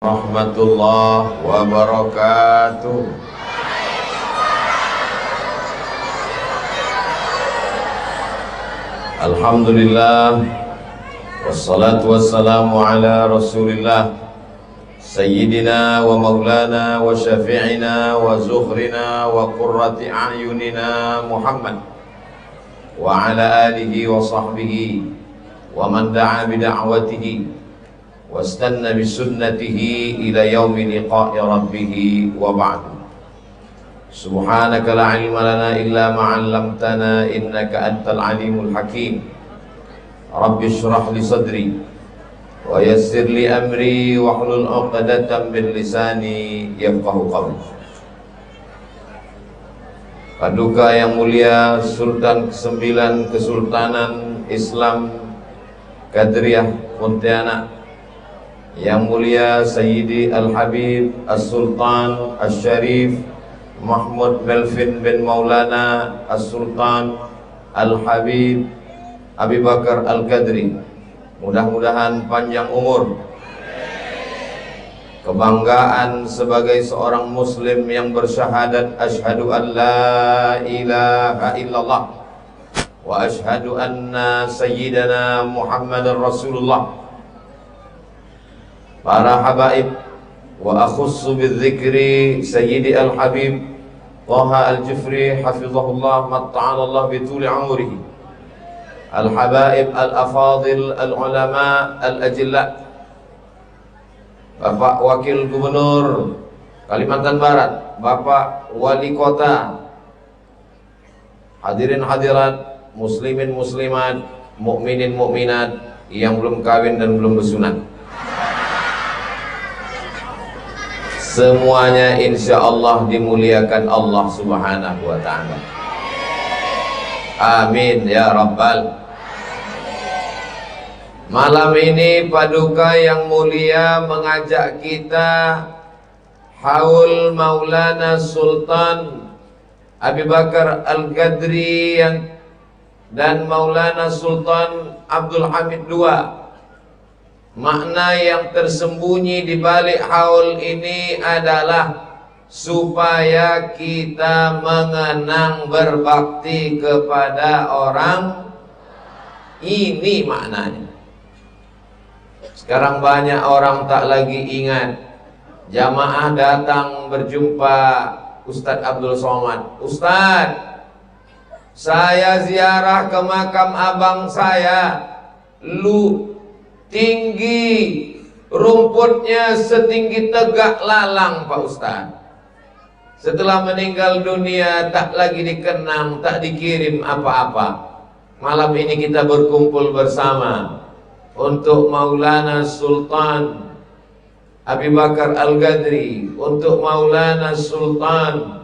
Rahmatullah wabarakatuh. Alhamdulillah, wassalatu wassalamu ala rasulillah Sayyidina wa maulana wa syafi'ina wa zuhrina wa qurrati a'yunina Muhammad wa ala alihi wa sahbihi wa man da'a bida'watihi wa istanna bisunnatihi ila yaumi liqa'i rabbih wa ba'du. Subhanaka la ilma lana illa ma 'allamtana innaka antal alimul hakim. Rabbi shrah li sadri wa yassir li amri wa hlul 'uqdatam min lisani yafqahu qawli. Paduka yang mulia Sultan ke-9 Kesultanan Islam Qadriyah Pontianak, yang mulia Sayyidi Al-Habib As-Sultan As-Syarif Mahmud Melvin bin Maulana As-Sultan Al-Habib Abi Bakar Al-Qadri, mudah-mudahan panjang umur, kebanggaan sebagai seorang muslim yang bersyahadat asyhadu an la ilaha illallah wa asyhadu anna sayyidana Muhammadar Rasulullah. Para habaib wa akhussu bidzikri Sayyidi Al-Habib Taha Al-Jufri hafizahullah matta'alallah bituli umrihi, Al-Habaib Al-Afadil Al-Ulama Al-Ajilla, Bapak Wakil Gubernur Kalimantan Barat, Bapak Wali Kota, hadirin hadirat, muslimin muslimat, mukminin mukminat yang belum kawin dan belum bersunat, semuanya insya Allah dimuliakan Allah subhanahu wa ta'ala. Amin ya rabbal. Malam ini paduka yang mulia mengajak kita haul Maulana Sultan Abi Bakar Al-Qadri dan Maulana Sultan Abdul Hamid II. Makna yang tersembunyi di balik haul ini adalah supaya kita mengenang berbakti kepada orang. Ini maknanya. Sekarang banyak orang tak lagi ingat. Jamaah datang berjumpa Ustadz Abdul Somad. Ustadz, saya ziarah ke makam abang saya. Lu tinggi, rumputnya setinggi tegak lalang Pak Ustaz. Setelah meninggal dunia tak lagi dikenang, tak dikirim apa-apa. Malam ini kita berkumpul bersama untuk Maulana Sultan Abi Bakar Al-Qadri, untuk Maulana Sultan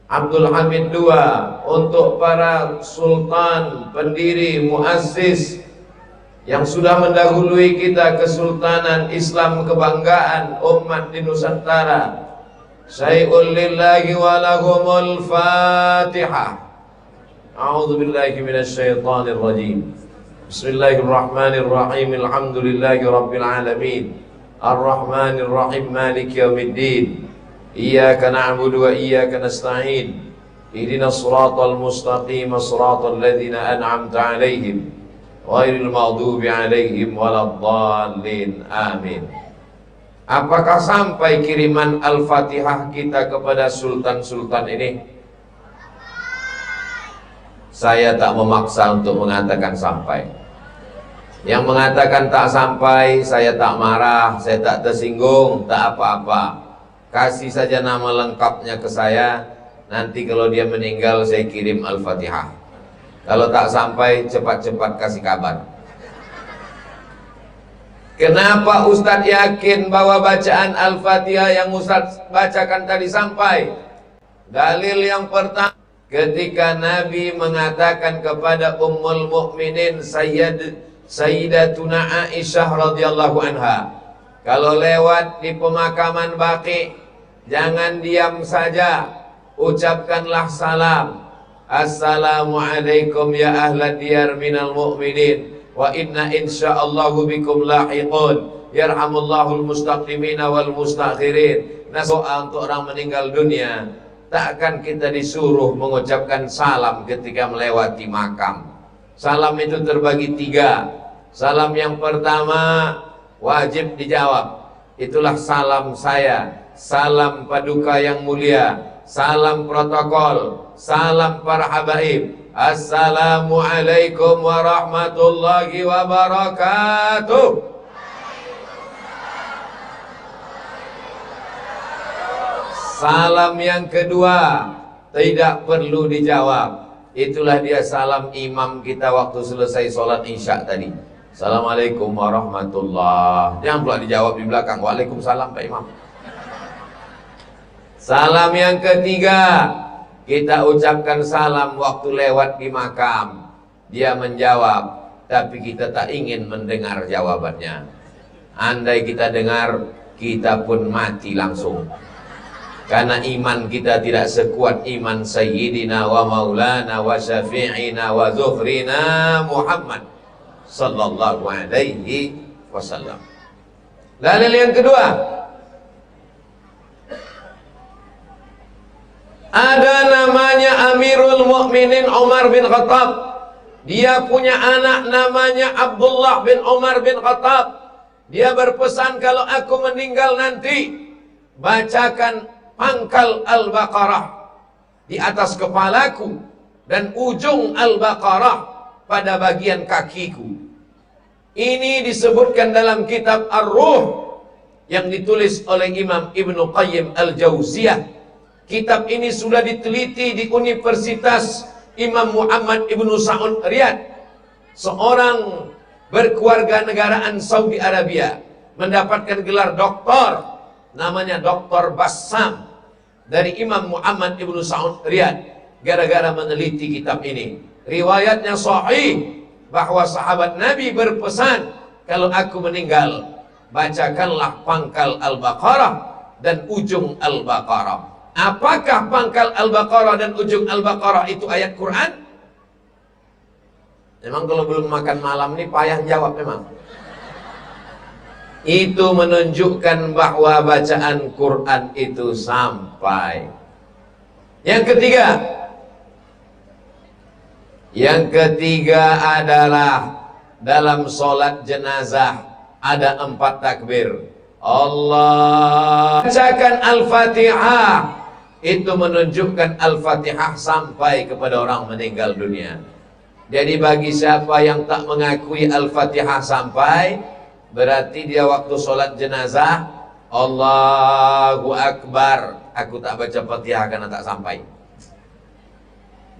Abdul Hamid II, untuk para sultan, pendiri, muassis yang sudah mendahului kita, Kesultanan Islam, kebanggaan umat di Nusantara. Syai'ul lillahi wa lahumul Fatihah. A'udzu billahi minasy syaithanir rajim. Bismillahirrahmanirrahim. Alhamdulillahi rabbil alamin. Arrahmanir rahim, maliki yaumiddin. Iyyaka na'budu wa iyyaka nasta'in. Ihdinas shiratal mustaqim, shiratal ladzina an'amta 'alaihim ghairil maghdubi 'alaihim waladdallin. Amin. Apakah sampai kiriman Al-Fatihah kita kepada sultan-sultan ini? Saya tak memaksa untuk mengatakan sampai. Yang mengatakan tak sampai, saya tak marah, saya tak tersinggung, tak apa-apa. Kasih saja nama lengkapnya ke saya. Nanti kalau dia meninggal saya kirim Al-Fatihah. Kalau tak sampai, cepat-cepat kasih kabar. Kenapa Ustadz yakin bahwa bacaan Al-Fatihah yang Ustadz bacakan tadi sampai? Dalil yang pertama, ketika Nabi mengatakan kepada Ummul Mukminin Sayyidatuna Aisyah radhiyallahu anha, kalau lewat di pemakaman Baqi, jangan diam saja, ucapkanlah salam. Assalamualaikum ya ahla diyar minal mu'minin wa inna insya'allahu bikum lahiqun yarhamullahul mustaqdimina wal mustakhirin. Nah, soal untuk orang meninggal dunia, tak akan kita disuruh mengucapkan salam ketika melewati makam. Salam itu terbagi 3. Salam yang pertama wajib dijawab. Itulah salam saya, salam paduka yang mulia, salam protokol, salam para habaib. Assalamualaikum warahmatullahi wabarakatuh. Salam yang kedua tidak perlu dijawab. Itulah dia salam imam kita waktu selesai sholat isya tadi. Assalamualaikum warahmatullahi. Jangan pula dijawab di belakang. Waalaikumsalam Pak Imam. Salam yang ketiga, kita ucapkan salam waktu lewat di makam. Dia menjawab, tapi kita tak ingin mendengar jawabannya. Andai kita dengar, kita pun mati langsung. Karena iman kita tidak sekuat iman Sayyidina wa Maulana wa Syafi'ina wa Zuhrina Muhammad sallallahu alaihi wasallam. Dalil yang kedua, ada namanya Amirul Mukminin Umar bin Khattab. Dia punya anak namanya Abdullah bin Umar bin Khattab. Dia berpesan, kalau aku meninggal nanti, bacakan pangkal Al-Baqarah di atas kepalaku dan ujung Al-Baqarah pada bagian kakiku. Ini disebutkan dalam kitab Ar-Ruh yang ditulis oleh Imam Ibnu Qayyim Al-Jauziyah. Kitab ini sudah diteliti di Universitas Imam Muhammad Ibnu Saud Riyadh. Seorang berkeluarga negaraan Saudi Arabia mendapatkan gelar doktor, namanya Dr. Bassam, dari Imam Muhammad Ibnu Saud Riyadh, gara-gara meneliti kitab ini. Riwayatnya sahih bahwa sahabat Nabi berpesan, kalau aku meninggal, bacakanlah pangkal Al-Baqarah dan ujung Al-Baqarah. Apakah pangkal Al-Baqarah dan ujung Al-Baqarah itu ayat Quran? Memang kalau belum makan malam ini payah jawab memang. Itu menunjukkan bahwa bacaan Quran itu sampai. Yang ketiga adalah dalam sholat jenazah ada 4 takbir. Allah bacakan Al-Fatihah, itu menunjukkan Al-Fatihah sampai kepada orang meninggal dunia. Jadi bagi siapa yang tak mengakui Al-Fatihah sampai, berarti dia waktu sholat jenazah Allahu Akbar, aku tak baca Fatihah karena tak sampai.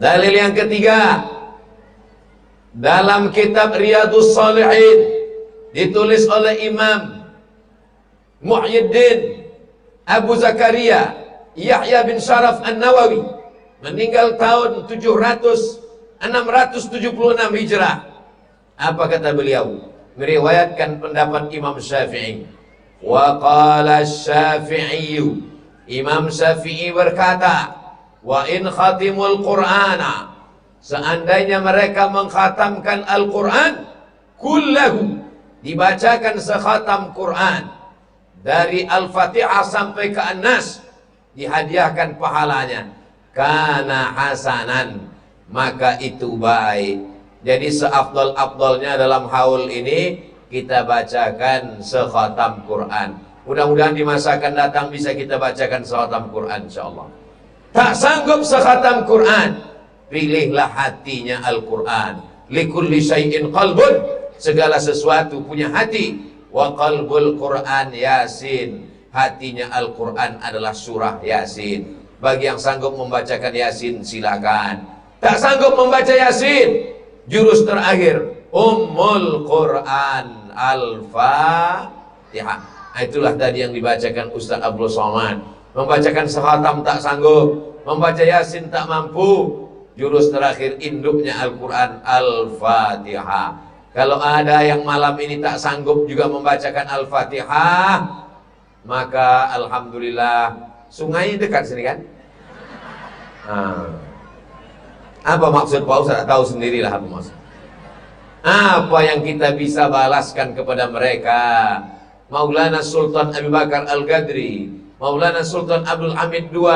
Dalil yang ketiga, dalam kitab Riyadhus Shalihin ditulis oleh Imam Muhyiddin Abu Zakaria Yahya bin Sharaf An-Nawawi, meninggal tahun 676 Hijrah. Apa kata beliau? Meriwayatkan pendapat Imam Syafi'i. Wa qala Syafi'i, Imam Syafi'i berkata, wa in khatimul Qur'ana, seandainya mereka mengkhatamkan Al-Quran kullahu, dibacakan sekhatam Quran dari Al-Fatihah sampai ke An-Nas, dihadiahkan pahalanya, kana hasanan, maka itu baik. Jadi seafdal-afdalnya dalam haul ini kita bacakan sekhatam Quran. Mudah-mudahan di masa akan datang bisa kita bacakan sekhatam Quran insyaallah. Tak sanggup sekhatam Quran, pilihlah hatinya Al-Quran. Likulli syai'in qalbun, segala sesuatu punya hati. Wa qalbul Quran Yasin, hatinya Al-Quran adalah surah Yasin. Bagi yang sanggup membacakan Yasin silakan. Tak sanggup membaca Yasin, jurus terakhir Ummul Quran Al-Fatihah. Itulah tadi yang dibacakan Ustaz Abdul Somad. Membacakan sekhatam tak sanggup, membaca Yasin tak mampu, jurus terakhir induknya Al-Quran Al-Fatihah. Kalau ada yang malam ini tak sanggup juga membacakan Al-Fatihah, maka Alhamdulillah, sungai dekat sini kan? Apa maksud Pak Ustaz? Tahu sendirilah apa maksud. Apa yang kita bisa balaskan kepada mereka? Maulana Sultan Abu Bakar Al-Ghadri, Maulana Sultan Abdul Hamid II,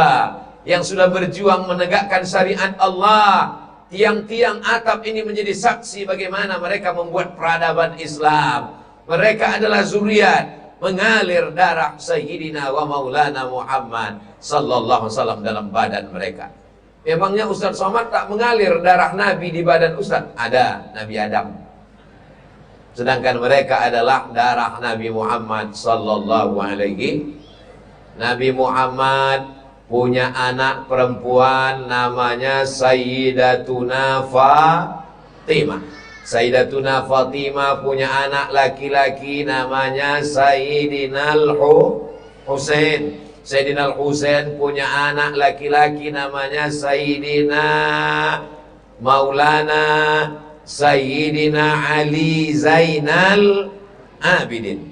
yang sudah berjuang menegakkan syariat Allah. Tiang-tiang atap ini menjadi saksi bagaimana mereka membuat peradaban Islam. Mereka adalah zuriat mengalir darah Sayyidina wa Maulana Muhammad sallallahu alaihi wasallam dalam badan mereka. Memangnya Ustaz Somad tak mengalir darah Nabi di badan Ustaz? Ada, Nabi Adam. Sedangkan mereka adalah darah Nabi Muhammad sallallahu alaihi. Nabi Muhammad punya anak perempuan namanya Sayyidatuna Fatimah. Sayyidatuna Fatimah punya anak laki-laki namanya Sayyidina Al-Husain. Sayyidina Al-Husain punya anak laki-laki namanya Sayyidina Maulana Sayyidina Ali Zainal Abidin.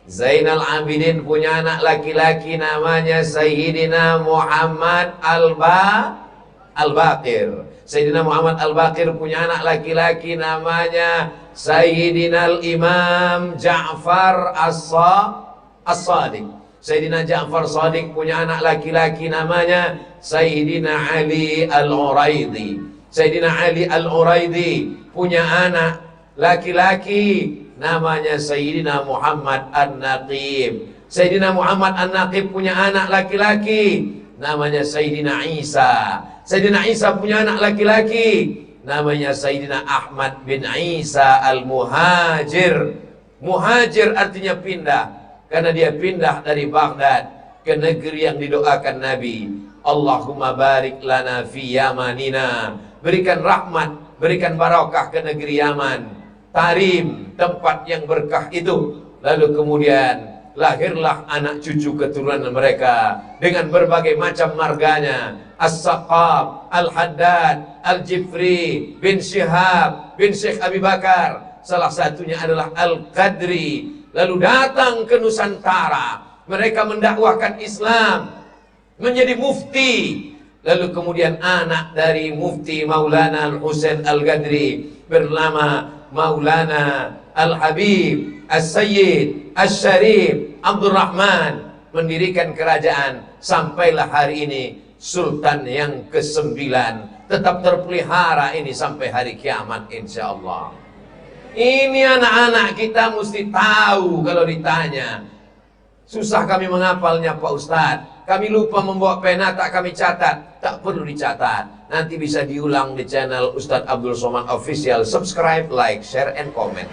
Zainal Abidin punya anak laki-laki namanya Sayyidina Muhammad Al-Baqir. Sayyidina Muhammad Al-Baqir punya anak laki-laki namanya Sayyidina Al-Imam Ja'far As-Sadiq. Sayyidina Ja'far Sadiq punya anak laki-laki namanya Sayyidina Ali Al-Uraidi. Sayyidina Ali Al-Uraidi punya anak laki-laki namanya Sayyidina Muhammad An-Naqib. Sayyidina Muhammad An-Naqib punya anak laki-laki namanya Sayyidina Isa. Sayyidina Isa punya anak laki-laki namanya Sayyidina Ahmad bin Isa Al-Muhajir. Muhajir artinya pindah, karena dia pindah dari Baghdad ke negeri yang didoakan Nabi. Allahumma barik lana fi Yamanina. Berikan rahmat, berikan barakah ke negeri Yaman, Tarim, tempat yang berkah itu. Lalu kemudian lahirlah anak cucu keturunan mereka dengan berbagai macam marganya. As-Saqaf, Al-Haddad, Al-Jifri, bin Syihab, bin Syekh Abi Bakar. Salah satunya adalah Al-Qadri. Lalu datang ke Nusantara, mereka mendakwahkan Islam, menjadi mufti. Lalu kemudian anak dari mufti Maulana Al-Husain Al-Qadri bernama Maulana Al-Habib As-Sayyid As-Syarif Abdul Rahman mendirikan kerajaan. Sampailah hari ini Sultan yang ke-9 tetap terpelihara ini sampai hari kiamat insyaallah. Ini anak-anak kita mesti tahu. Kalau ditanya, susah kami menghafalnya Pak Ustadz, kami lupa membawa pena, tak kami catat. Tak perlu dicatat, nanti bisa diulang di channel Ustadz Abdul Somad Official. Subscribe, like, share, and comment.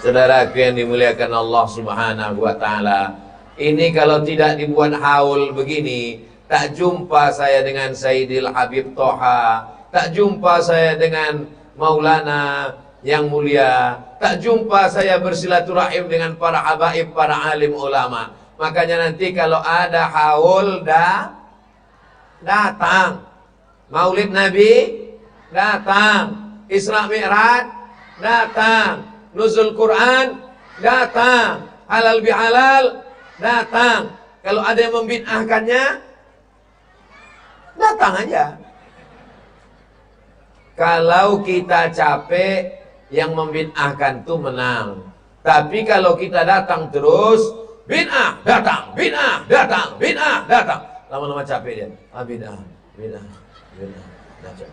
Saudaraku yang dimuliakan Allah Subhanahu wa ta'ala, ini kalau tidak dibuat haul begini, tak jumpa saya dengan Sayyidil Habib Toha, tak jumpa saya dengan Maulana yang mulia, tak jumpa saya bersilaturahim dengan para habaib, para alim ulama. Makanya nanti kalau ada haul datang, Maulid Nabi datang, Isra Mi'raj datang, Nuzul Quran datang, halal bihalal datang. Kalau ada yang membid'ahkannya, datang aja. Kalau kita capek, yang membid'ahkan tuh menang. Tapi kalau kita datang terus, bid'ah datang, bid'ah datang, bid'ah datang, lama-lama capek dia. Bid'ah, capek.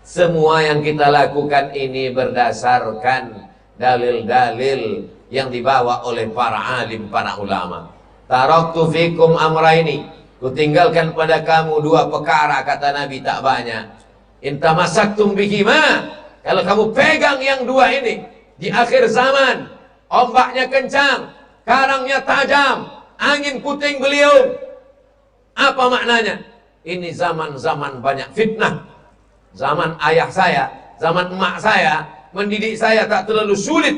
Semua yang kita lakukan ini berdasarkan dalil-dalil yang dibawa oleh para alim, para ulama. Taraktu fikum amraini, kutinggalkan pada kamu dua perkara, kata Nabi, tak banyak. Intamasaktum bihima, kalau kamu pegang yang dua ini, di akhir zaman, ombaknya kencang, karangnya tajam, angin puting beliung. Apa maknanya? Ini zaman-zaman banyak fitnah. Zaman ayah saya, zaman emak saya, mendidik saya tak terlalu sulit.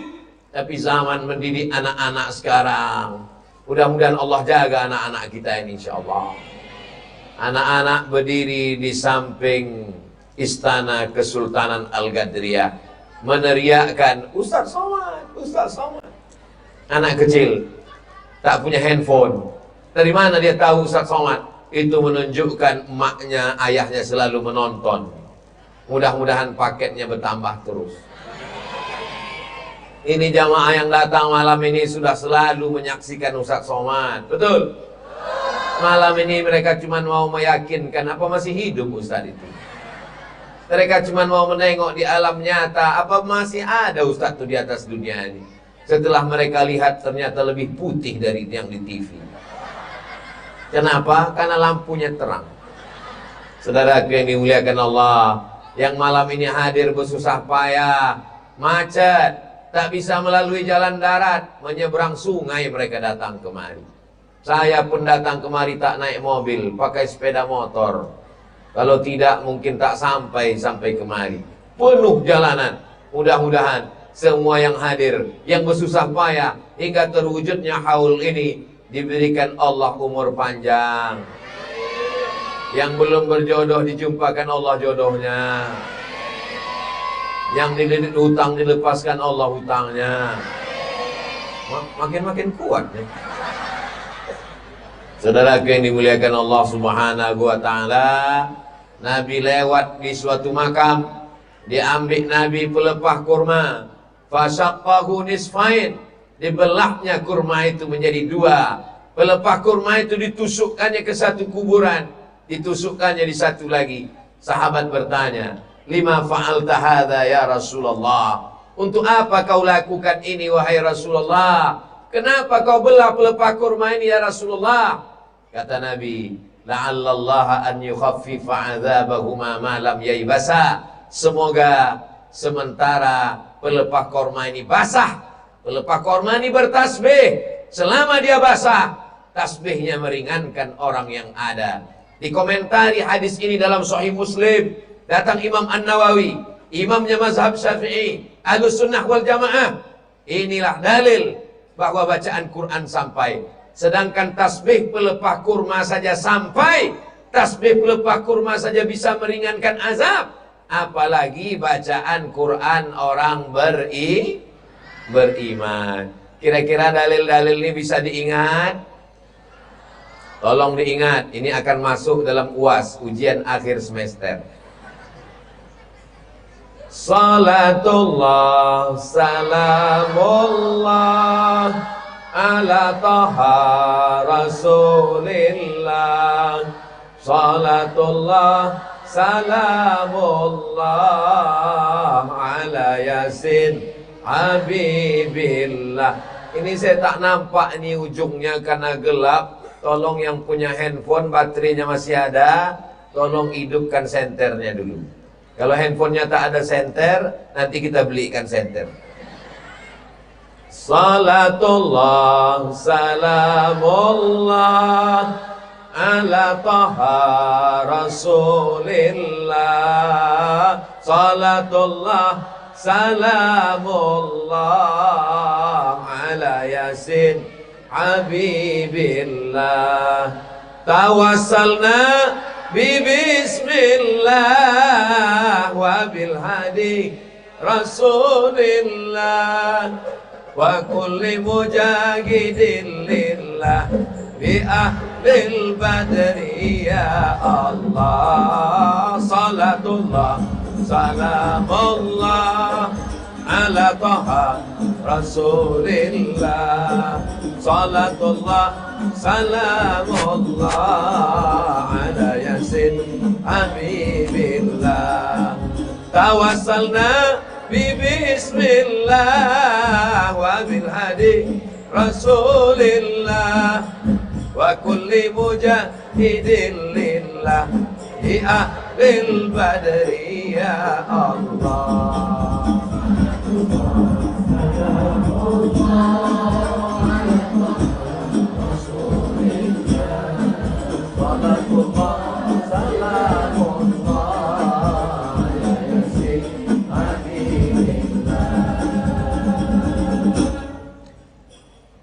Tapi zaman mendidik anak-anak sekarang, mudah-mudahan Allah jaga anak-anak kita ini insyaallah. Anak-anak berdiri di samping Istana Kesultanan Al-Qadriyah, meneriakkan Ustaz Somad, Ustaz Somad. Anak kecil tak punya handphone. Dari mana dia tahu Ustaz Somad? Itu menunjukkan emaknya, ayahnya selalu menonton. Mudah-mudahan paketnya bertambah terus. Ini jamaah yang datang malam ini sudah selalu menyaksikan Ustaz Somad. Betul? Malam ini mereka cuma mau meyakinkan apa masih hidup Ustaz itu. Mereka cuma mau menengok di alam nyata apa masih ada Ustaz itu di atas dunia ini. Setelah mereka lihat ternyata lebih putih dari yang di TV. Kenapa? Karena lampunya terang. Saudaraku yang dimuliakan Allah, yang malam ini hadir bersusah payah, macet, tak bisa melalui jalan darat, menyeberang sungai mereka datang kemari. Saya pun datang kemari tak naik mobil, pakai sepeda motor. Kalau tidak mungkin tak sampai kemari. Penuh jalanan. Mudah-mudahan semua yang hadir, yang bersusah payah hingga terwujudnya haul ini diberikan Allah umur panjang. Yang belum berjodoh dijumpakan Allah jodohnya. Yang dililit hutang dilepaskan Allah hutangnya. Makin kuat ya. Saudaraku yang dimuliakan Allah Subhanahu wa taala, Nabi lewat di suatu makam, diambil Nabi pelepah kurma, fasyaqqahu nisfain, dibelahnya kurma itu menjadi dua. Pelepah kurma itu ditusukkannya ke satu kuburan, ditusukkannya di satu lagi. Sahabat bertanya, lima fa'alta hadza ya Rasulullah? Untuk apa kau lakukan ini wahai Rasulullah? Kenapa kau belah pelepah kurma ini ya Rasulullah? Kata Nabi, la'allallaha an yukhaffifa 'adzabahuma ma lam yaybasa. Semoga sementara pelepah kurma ini basah, pelepah kurma ini bertasbih, selama dia basah, tasbihnya meringankan orang yang ada. Dikomentari hadis ini dalam Sahih Muslim, datang Imam An-Nawawi, imamnya mazhab Syafi'i, Ahlus Sunnah wal Jamaah. Inilah dalil bahwa bacaan Quran sampai. Sedangkan tasbih pelepah kurma saja sampai, tasbih pelepah kurma saja bisa meringankan azab, apalagi bacaan Quran orang beriman. Kira-kira dalil-dalil ini bisa diingat? Tolong diingat, ini akan masuk dalam UAS, ujian akhir semester. Salatullah, salamullah ala taha rasulillah. Salatullah, salamullah ala yasin habibillah. Ini saya tak nampak ini ujungnya karena gelap. Tolong yang punya handphone baterainya masih ada, tolong hidupkan senternya dulu. Kalau handphonenya tak ada senter, nanti kita belikan senter. Salatullah, salamullah ala taha rasulillah. Salatullah, salamullah ala yasin habibillah. Tawassalna bismillah wa bil hadi rasulillah wa kulli mujahidin lillah bi ahlil badri ya Allah. Salatullah, salamullah ala taha rasulillah. Salatullah, salamullah ala yasin habibillah. Tawassalna bismillah wa bil hadi rasulillah wa kulli mujahidin lillah bi ahlil badri ya Allah.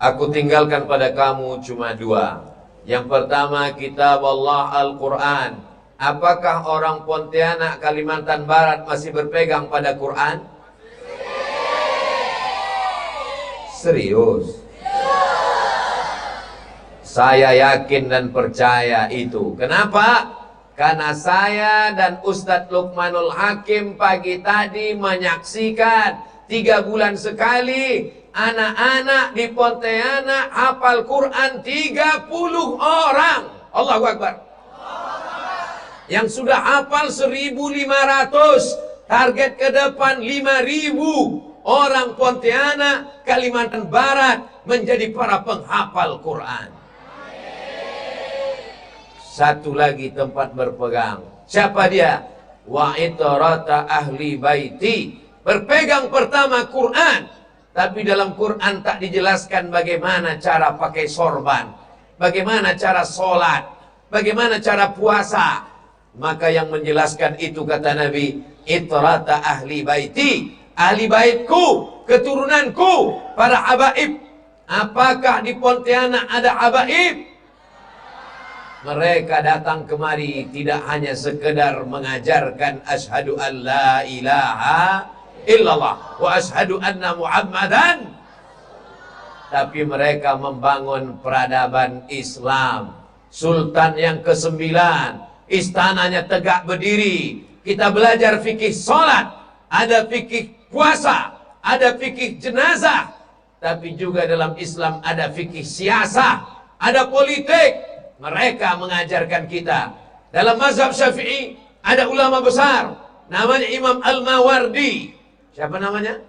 Aku tinggalkan pada kamu cuma dua. Yang pertama kitab Allah Al-Quran. Apakah orang Pontianak Kalimantan Barat masih berpegang pada Quran? Serius? Saya yakin dan percaya itu. Kenapa? Karena saya dan Ustadz Luqmanul Hakim pagi tadi menyaksikan 3 bulan sekali anak-anak di Pontianak hafal Quran 30 orang. Allahu Akbar. Yang sudah hafal 1.500. Target ke depan 5.000 orang Pontianak, Kalimantan Barat menjadi para penghafal Quran. Satu lagi tempat berpegang. Siapa dia? Wa itarata ahli baiti. Berpegang pertama Quran. Tapi dalam Quran tak dijelaskan bagaimana cara pakai sorban, bagaimana cara sholat, bagaimana cara puasa. Maka yang menjelaskan itu kata Nabi, itarata ahli baiti. Ahli baitku, keturunanku, para habaib. Apakah di Pontianak ada habaib? Mereka datang kemari tidak hanya sekedar mengajarkan asyhadu an la ilaha illallah wa asyhadu anna muhammadan, tapi mereka membangun peradaban Islam. Sultan yang ke-9, istananya tegak berdiri. Kita belajar fikih sholat, ada fikih puasa, ada fikih jenazah, tapi juga dalam Islam ada fikih siasah, ada politik. Mereka mengajarkan kita. Dalam mazhab Syafi'i ada ulama besar namanya Imam Al-Mawardi. Siapa namanya?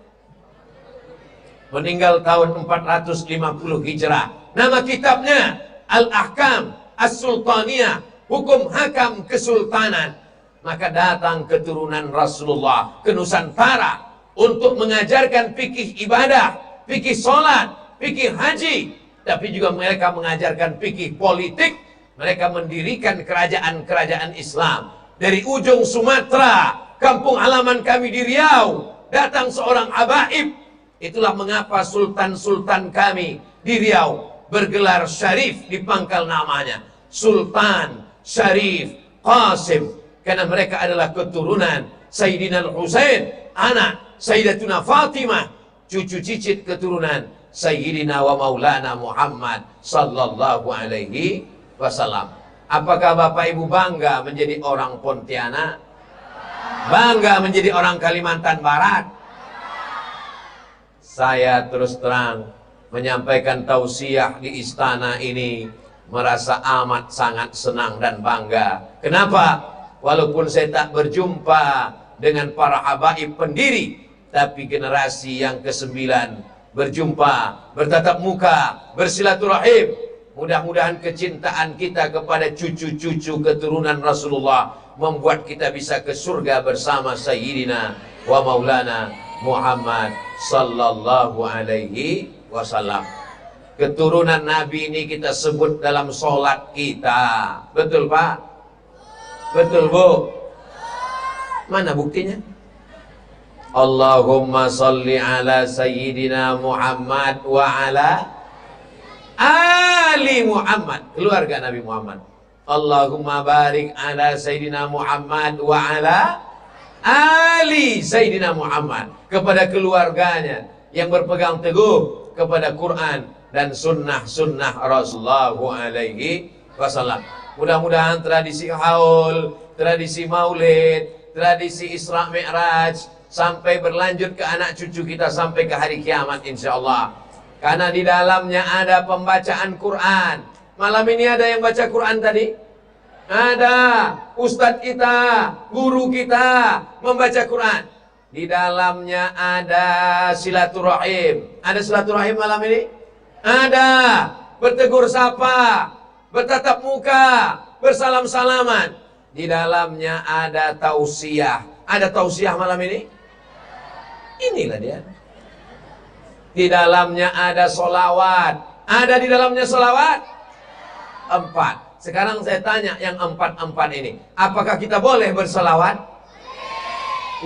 Meninggal tahun 450 Hijrah. Nama kitabnya Al-Ahkam As-Sultaniyah, hukum hakam kesultanan. Maka datang keturunan Rasulullah ke Nusantara untuk mengajarkan fikih ibadah, fikih sholat, fikih haji. Tapi juga mereka mengajarkan fikih politik. Mereka mendirikan kerajaan-kerajaan Islam. Dari ujung Sumatera, kampung halaman kami di Riau, datang seorang habaib. Itulah mengapa sultan-sultan kami di Riau bergelar Syarif di pangkal namanya. Sultan, Syarif, Qasim. Karena mereka adalah keturunan Sayyidina Al-Husain, anak Sayyidatuna Fatimah, cucu cicit keturunan Sayyidina wa Maulana Muhammad sallallahu alaihi wasallam. Apakah Bapak Ibu bangga menjadi orang Pontianak? Bangga menjadi orang Kalimantan Barat? Saya terus terang menyampaikan tausiah di istana ini, merasa amat sangat senang dan bangga. Kenapa? Walaupun saya tak berjumpa dengan para habaib pendiri, tapi generasi yang ke-9 berjumpa, bertatap muka, bersilaturahim. Mudah-mudahan kecintaan kita kepada cucu-cucu keturunan Rasulullah membuat kita bisa ke surga bersama Sayyidina wa Maulana Muhammad sallallahu alaihi wasallam. Keturunan Nabi ini kita sebut dalam sholat kita. Betul Pak? Betul Bu? Mana buktinya? Allahumma salli ala Sayyidina Muhammad wa ala Ali Muhammad, keluarga Nabi Muhammad. Allahumma barik ala Sayyidina Muhammad wa ala Ali Sayyidina Muhammad. Kepada keluarganya yang berpegang teguh kepada Quran dan sunnah-sunnah Rasulullah alaihi wasallam. Mudah-mudahan tradisi haul, tradisi maulid, tradisi Isra Mi'raj sampai berlanjut ke anak cucu kita sampai ke hari kiamat insyaallah. Karena di dalamnya ada pembacaan Quran. Malam ini ada yang baca Quran tadi? Ada. Ustadz kita, guru kita membaca Quran. Di dalamnya ada silaturahim. Ada silaturahim malam ini? Ada. Bertegur sapa, bertatap muka, bersalam-salaman. Di dalamnya ada tausiah. Ada tausiah malam ini? Inilah dia. Di dalamnya ada solawat. Ada di dalamnya solawat? 4. Sekarang saya tanya yang 4 ini. Apakah kita boleh bersolawat?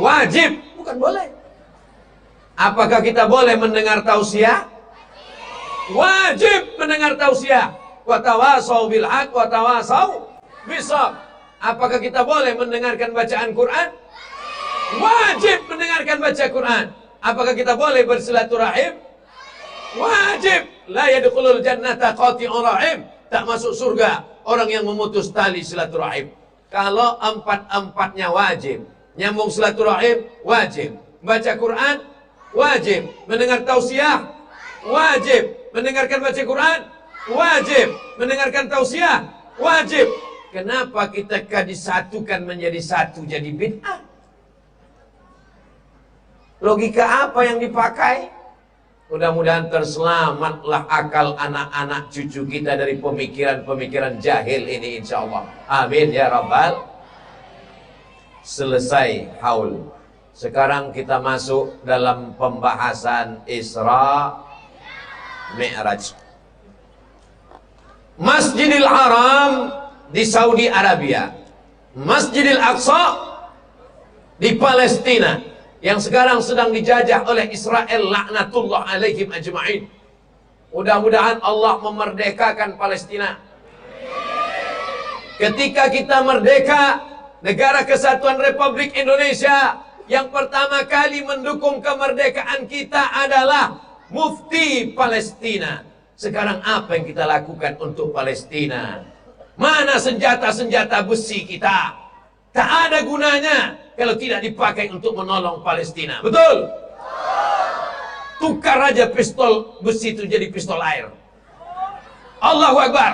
Wajib, bukan boleh. Apakah kita boleh mendengar tausiah? Wajib mendengar tausiah. Wa tawasau bil haq wa tawasau bisab. Apakah kita boleh mendengarkan bacaan Quran? Wajib mendengarkan baca Quran. Apakah kita boleh bersilaturahim? Wajib. La yadkhulul jannata qati'ur rahim. Tak masuk surga orang yang memutus tali silaturahim. Kalau empat-empatnya wajib. Nyambung silaturahim wajib. Baca Quran wajib. Mendengar tausiah wajib. Mendengarkan baca Quran wajib. Mendengarkan tausiah wajib. Kenapa kita disatukan menjadi satu jadi bid'ah? Logika apa yang dipakai? Mudah-mudahan terselamatlah akal anak-anak cucu kita dari pemikiran-pemikiran jahil ini, insya Allah. Amin ya rabbal. Selesai haul. Sekarang kita masuk dalam pembahasan Isra Mi'raj. Masjidil Haram di Saudi Arabia, Masjidil Aqsa di Palestina, yang sekarang sedang dijajah oleh Israel, laknatullah alaihim ajma'in. Mudah-mudahan Allah memerdekakan Palestina. Ketika kita merdeka, Negara Kesatuan Republik Indonesia yang pertama kali mendukung kemerdekaan kita adalah Mufti Palestina. Sekarang apa yang kita lakukan untuk Palestina? Mana senjata-senjata besi kita? Tak ada gunanya kalau tidak dipakai untuk menolong Palestina. Betul? Tukar aja pistol besi itu jadi pistol air. Allahu Akbar.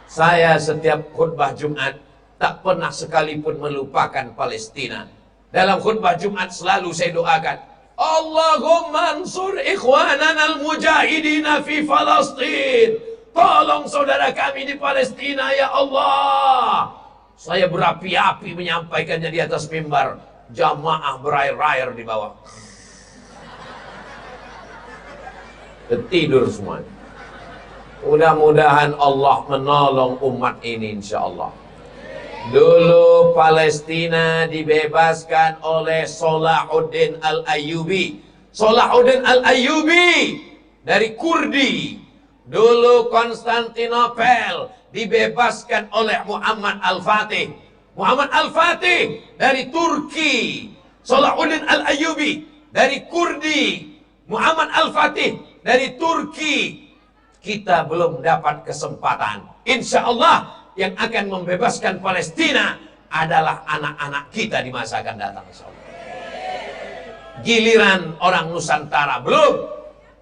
Saya setiap khutbah Jumat tak pernah sekalipun melupakan Palestina. Dalam khutbah Jumat selalu saya doakan, Allahumma ansur ikhwanana al-mujahidina fi Falastin. Tolong saudara kami di Palestina ya Allah. Saya berapi-api menyampaikannya di atas mimbar. Jamaah berair-air di bawah. Tertidur semua. Mudah-mudahan Allah menolong umat ini insya Allah. Dulu Palestina dibebaskan oleh Salahuddin Al-Ayyubi. Salahuddin Al-Ayyubi dari Kurdi. Dulu Konstantinopel dibebaskan oleh Muhammad Al-Fatih. Muhammad Al-Fatih dari Turki. Salahuddin Al-Ayyubi dari Kurdi. Muhammad Al-Fatih dari Turki. Kita belum dapat kesempatan. Insya Allah yang akan membebaskan Palestina adalah anak-anak kita di masa akan datang. Giliran orang Nusantara belum.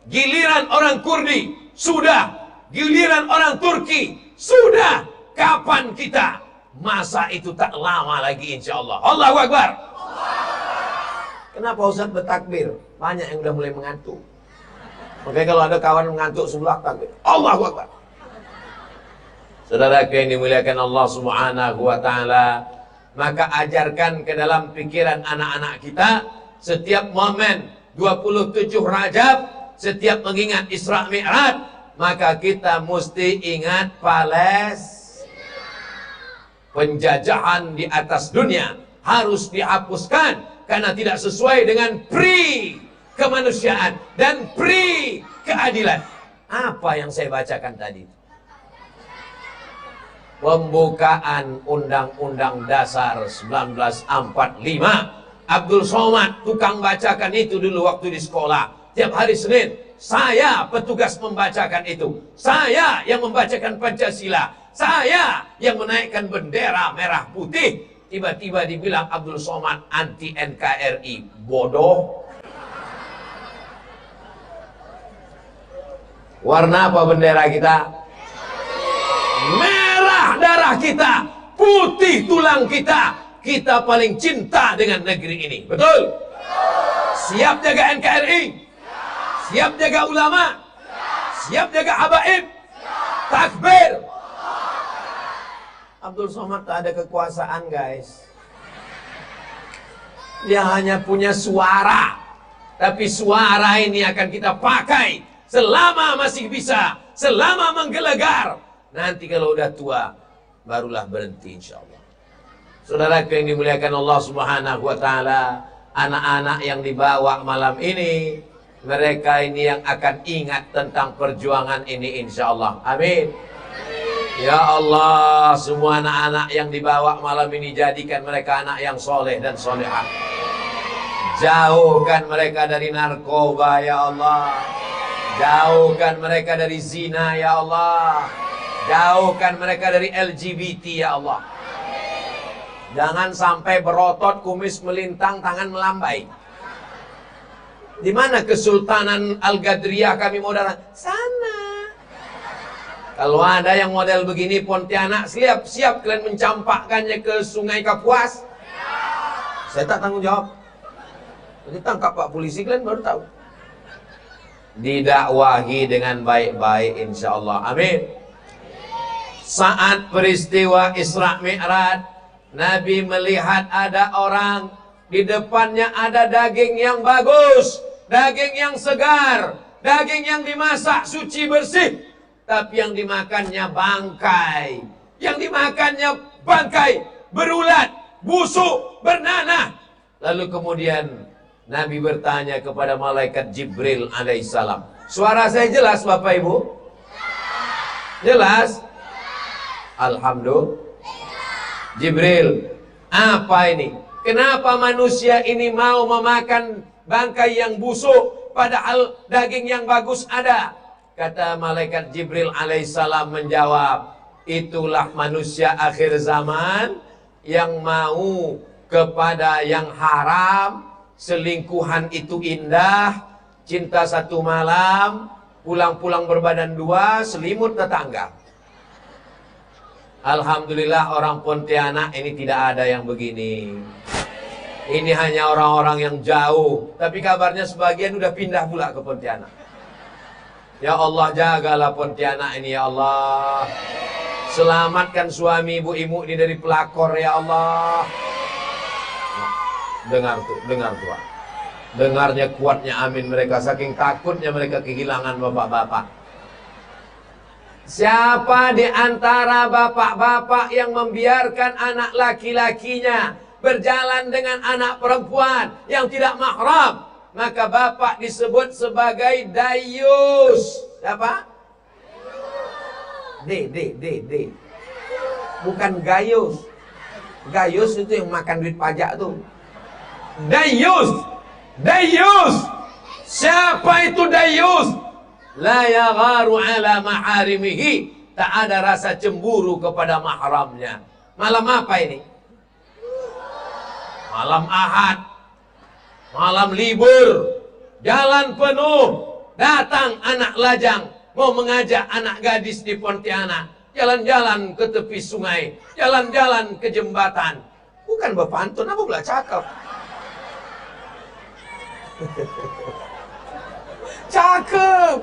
Giliran orang Kurdi sudah. Giliran orang Turki sudah. Kapan kita? Masa itu tak lama lagi insya Allah. Allahu Akbar. Kenapa Ustaz bertakbir? Banyak yang udah mulai mengantuk. Makanya kalau ada kawan mengantuk sebelah takbir. Allahu Akbar. Saudara yang dimuliakan Allah Subhanahu wa taala, maka ajarkan ke dalam pikiran anak-anak kita setiap momen 27 Rajab, setiap mengingat Isra Mi'raj, maka kita mesti ingat penjajahan di atas dunia harus dihapuskan karena tidak sesuai dengan pri kemanusiaan dan pri keadilan. Apa yang saya bacakan tadi? Pembukaan Undang-Undang Dasar 1945. Abdul Somad tukang bacakan itu dulu waktu di sekolah. Tiap hari Senin saya petugas membacakan itu. Saya yang membacakan Pancasila. Saya yang menaikkan bendera merah putih. Tiba-tiba dibilang Abdul Somad anti NKRI. Bodoh. Warna apa bendera kita? Merah darah kita, putih tulang kita. Kita paling cinta dengan negeri ini. Betul? Siap jaga NKRI? Siap jaga ulama? Siap jaga habaib? Takbir. Abdul Somad tak ada kekuasaan, guys. Dia hanya punya suara. Tapi suara ini akan kita pakai selama masih bisa, selama menggelegar. Nanti kalau udah tua, barulah berhenti insya Allah. Saudara yang dimuliakan Allah Subhanahu wa ta'ala, anak-anak yang dibawa malam ini, mereka ini yang akan ingat tentang perjuangan ini insya Allah. Amin. Ya Allah, semua anak-anak yang dibawa malam ini, jadikan mereka anak yang soleh dan solehah. Jauhkan mereka dari narkoba ya Allah. Jauhkan mereka dari zina ya Allah. Jauhkan mereka dari LGBT ya Allah. Jangan sampai berotot, kumis melintang, tangan melambai. Di mana Kesultanan Al-Gadriyah kami mau datang? Sana. Kalau ada yang model begini Pontianak, siap kalian mencampakkannya ke Sungai Kapuas? Saya tak tanggung jawab. Nanti tangkap Pak Polisi, kalian baru tahu. Didakwahi dengan baik-baik insya Allah. Amin. Saat peristiwa Isra Mi'raj, Nabi melihat ada orang, di depannya ada daging yang bagus, daging yang segar, daging yang dimasak suci bersih, tapi yang dimakannya bangkai. Yang dimakannya bangkai, berulat, busuk, bernanah. Lalu kemudian Nabi bertanya kepada malaikat Jibril alaihissalam. Suara saya jelas Bapak Ibu? Jelas? Alhamdulillah. Jibril, apa ini? Kenapa manusia ini mau memakan bangkai yang busuk, padahal daging yang bagus ada? Kata malaikat Jibril alaihissalam menjawab, itulah manusia akhir zaman yang mau kepada yang haram. Selingkuhan itu indah, cinta satu malam, pulang-pulang berbadan dua, selimut tetangga. Alhamdulillah orang Pontianak ini tidak ada yang begini. Ini hanya orang-orang yang jauh, tapi kabarnya sebagian udah pindah pula ke Pontianak. Ya Allah, jagalah Pontianak ini ya Allah. Selamatkan suami ibu-ibu ini dari pelakor ya Allah. Dengar tuh. Dengarnya kuatnya amin mereka, saking takutnya mereka kehilangan bapak-bapak. Siapa di antara bapak-bapak yang membiarkan anak laki-lakinya berjalan dengan anak perempuan yang tidak mahram, maka bapak disebut sebagai dayus. Siapa? D. Bukan gayus. Gayus itu yang makan duit pajak tuh. Dayus. Siapa itu dayus? La yagharu ala maharimihi. Tak ada rasa cemburu kepada mahramnya. Malam apa ini? Malam Ahad. Malam libur. Jalan penuh. Datang anak lajang mau mengajak anak gadis di Pontianak jalan-jalan ke tepi sungai, jalan-jalan ke jembatan. Bukan bepantun, apa pula cakep. Cakep.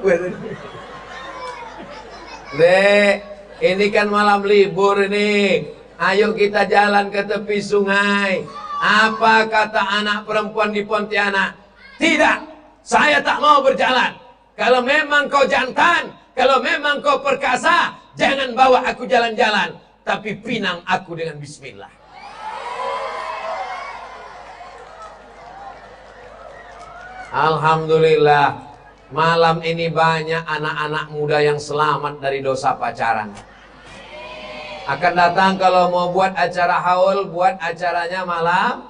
Dek, ini kan malam libur ini. Ayo kita jalan ke tepi sungai. Apa kata anak perempuan di Pontianak? Tidak, saya tak mau berjalan. Kalau memang kau jantan, kalau memang kau perkasa, jangan bawa aku jalan-jalan, tapi pinang aku dengan bismillah. Alhamdulillah, malam ini banyak anak-anak muda yang selamat dari dosa pacaran. Akan datang kalau mau buat acara haul, buat acaranya malam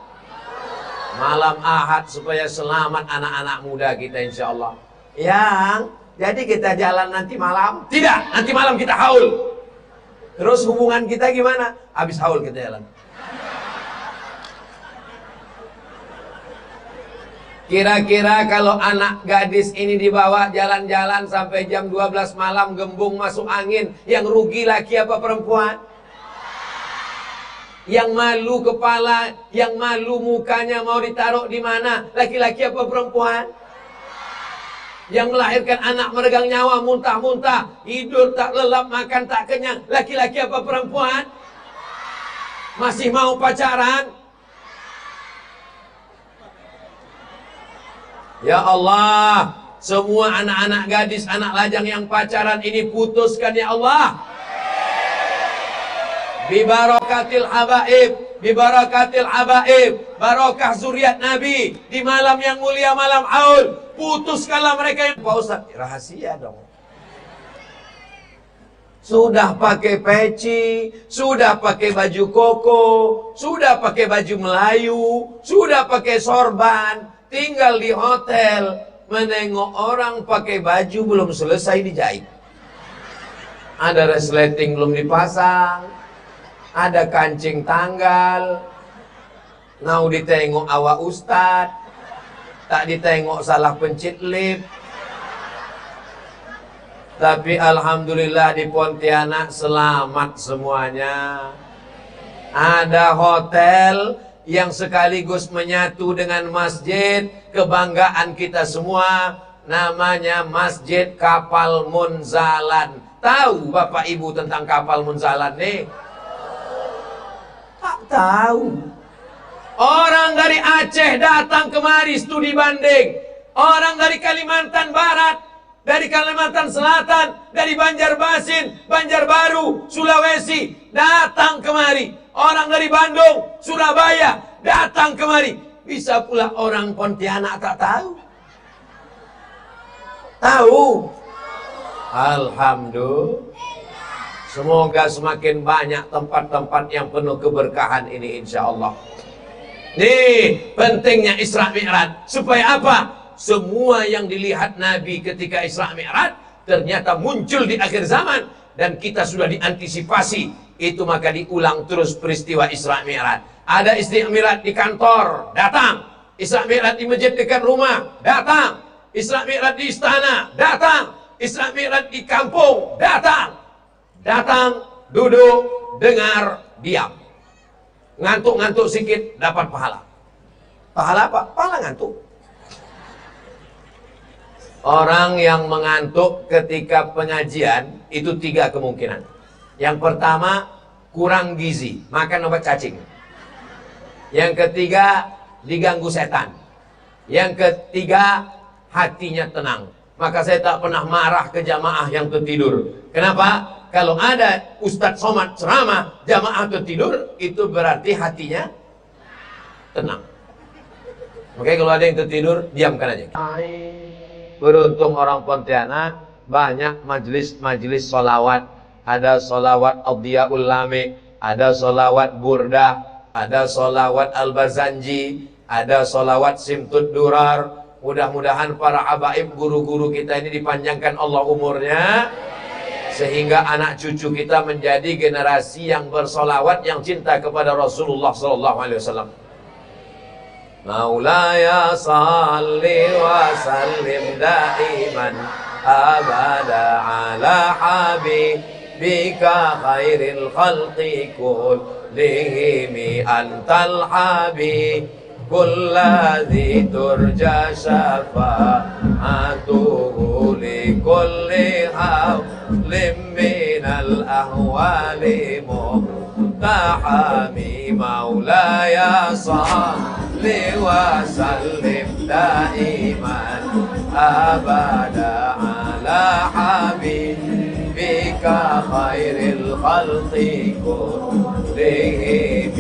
Ahad supaya selamat anak-anak muda kita insya Allah. Jadi kita jalan nanti malam? Tidak, nanti malam kita haul. Terus hubungan kita gimana? Habis haul kita jalan. Kira-kira kalau anak gadis ini dibawa jalan-jalan sampai jam 12 malam, gembung masuk angin, yang rugi laki apa perempuan? Yang malu kepala, yang malu mukanya mau ditaruh di mana? Laki-laki apa perempuan? Yang melahirkan anak meregang nyawa, muntah-muntah, tidur tak lelap, makan tak kenyang, laki-laki apa perempuan? Masih mau pacaran? Ya Allah, semua anak-anak gadis, anak lajang yang pacaran ini putuskan ya Allah. Bibarakatil habaib, barokah zuriat Nabi di malam yang mulia, malam haul, putuskanlah mereka yang Pak Ustaz, rahasia dong. Sudah pakai peci, sudah pakai baju koko, sudah pakai baju Melayu, sudah pakai sorban, tinggal di hotel, menengok orang pakai baju belum selesai dijahit. Ada resleting belum dipasang, ada kancing tanggal, mau ditengok awak ustad, tak ditengok salah pencit lip. Tapi alhamdulillah di Pontianak selamat semuanya. Ada hotel yang sekaligus menyatu dengan masjid, kebanggaan kita semua, namanya Masjid Kapal Munzalan. Tahu Bapak Ibu tentang Kapal Munzalan nih? Tak tahu. Orang dari Aceh datang kemari studi banding. Orang dari Kalimantan Barat, dari Kalimantan Selatan, dari Banjarmasin, Banjarbaru, Sulawesi datang kemari. Orang dari Bandung, Surabaya datang kemari. Bisa pula orang Pontianak tak tahu. Tahu. Alhamdulillah. Semoga semakin banyak tempat-tempat yang penuh keberkahan ini insya Allah. Nih pentingnya Isra Mi'raj. Supaya apa? Semua yang dilihat Nabi ketika Isra Mi'raj ternyata muncul di akhir zaman. Dan kita sudah diantisipasi. Itu maka diulang terus peristiwa Isra Mi'raj. Ada Isra Mi'raj di kantor, datang. Isra Mi'raj di masjid dekat rumah, datang. Isra Mi'raj di istana, datang. Isra Mi'raj di kampung, datang. Datang, duduk, dengar, diam. Ngantuk-ngantuk sikit, dapat pahala. Pahala apa? Pahala ngantuk. Orang yang mengantuk ketika pengajian, itu 3 kemungkinan. Yang pertama, kurang gizi, makan obat cacing. Yang ketiga, diganggu setan. Yang ketiga, hatinya tenang. Maka saya tak pernah marah ke jamaah yang tertidur. Kenapa? Kalau ada Ustadz Somad ceramah, jamaah tertidur, itu berarti hatinya tenang. Oke, kalau ada yang tertidur, diamkan aja. Beruntung orang Pontianak, banyak majelis-majelis sholawat. Ada sholawat Adhiyaul Lami, ada sholawat Burdah, ada sholawat Al-Bazanji, ada sholawat Simtud Durar. Mudah-mudahan para habaib guru-guru kita ini dipanjangkan Allah umurnya, sehingga anak cucu kita menjadi generasi yang bersolawat, yang cinta kepada Rasulullah SAW. Maulaya salli wa sallim daiman abada ala habibika khairil khalqi kullihim antal habib kulladzi turja syafa'atuhu li kulli hawlim minal ahwali muhtahami maulaya salli wa sallim daiman abada ala habibika khairil khalqi kullihim